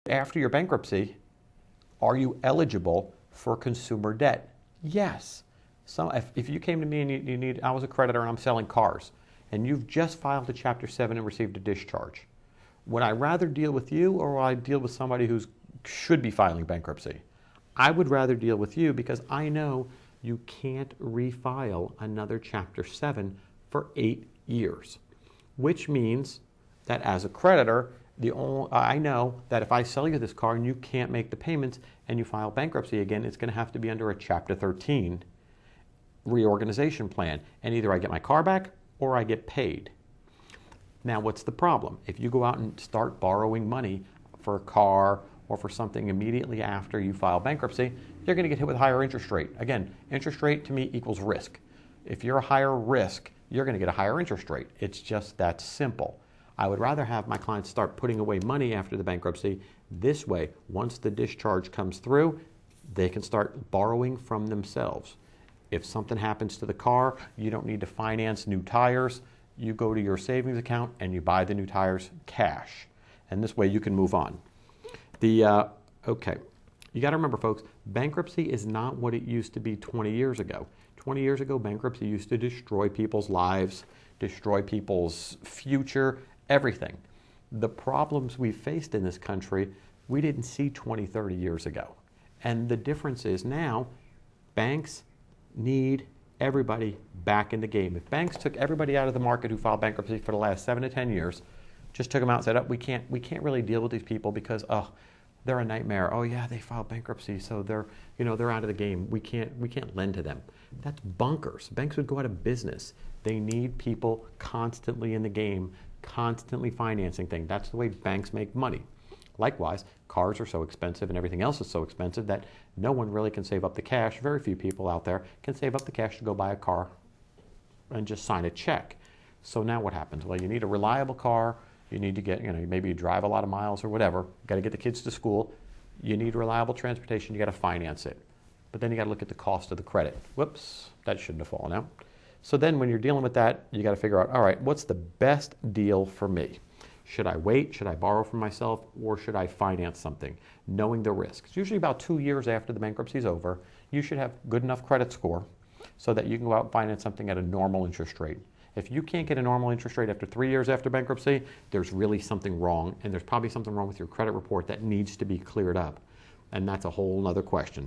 After your bankruptcy, are you eligible for consumer debt? Yes. So if you came to me and I was a creditor and I'm selling cars, and you've just filed a Chapter 7 and received a discharge, would I rather deal with you or would I deal with somebody who should be filing bankruptcy? I would rather deal with you because I know you can't refile another Chapter 7 for 8 years, which means that as a creditor, I know that if I sell you this car and you can't make the payments and you file bankruptcy again, it's going to have to be under a Chapter 13 reorganization plan. And either I get my car back or I get paid. Now, what's the problem? If you go out and start borrowing money for a car or for something immediately after you file bankruptcy, you're going to get hit with a higher interest rate. Again, interest rate to me equals risk. If you're a higher risk, you're going to get a higher interest rate. It's just that simple. I would rather have my clients start putting away money after the bankruptcy. This way, once the discharge comes through, they can start borrowing from themselves. If something happens to the car, you don't need to finance new tires. You go to your savings account and you buy the new tires cash. And this way you can move on. Okay, you got to remember, folks, bankruptcy is not what it used to be 20 years ago. 20 years ago, bankruptcy used to destroy people's lives, destroy people's future, everything. The problems we faced in this country, we didn't see 20, 30 years ago. And the difference is now, banks need everybody back in the game. If banks took everybody out of the market who filed bankruptcy for the last 7 to 10 years, just took them out and said, oh, we can't really deal with these people because they're a nightmare. Oh yeah, they filed bankruptcy, so they're out of the game. We can't lend to them. That's bunkers. Banks would go out of business. They need people constantly in the game, constantly financing things. That's the way banks make money. Likewise, cars are so expensive and everything else is so expensive that no one really can save up the cash. Very few people out there can save up the cash to go buy a car and just sign a check. So now what happens? Well, you need a reliable car. You need to get, maybe you drive a lot of miles or whatever. You got to get the kids to school. You need reliable transportation. You got to finance it. But then you got to look at the cost of the credit. Whoops, that shouldn't have fallen out. So then when you're dealing with that, you got to figure out, all right, what's the best deal for me? Should I wait? Should I borrow from myself? Or should I finance something? Knowing the risks. Usually about 2 years after the bankruptcy is over, you should have good enough credit score so that you can go out and finance something at a normal interest rate. If you can't get a normal interest rate after 3 years after bankruptcy, there's really something wrong, and there's probably something wrong with your credit report that needs to be cleared up. And that's a whole other question.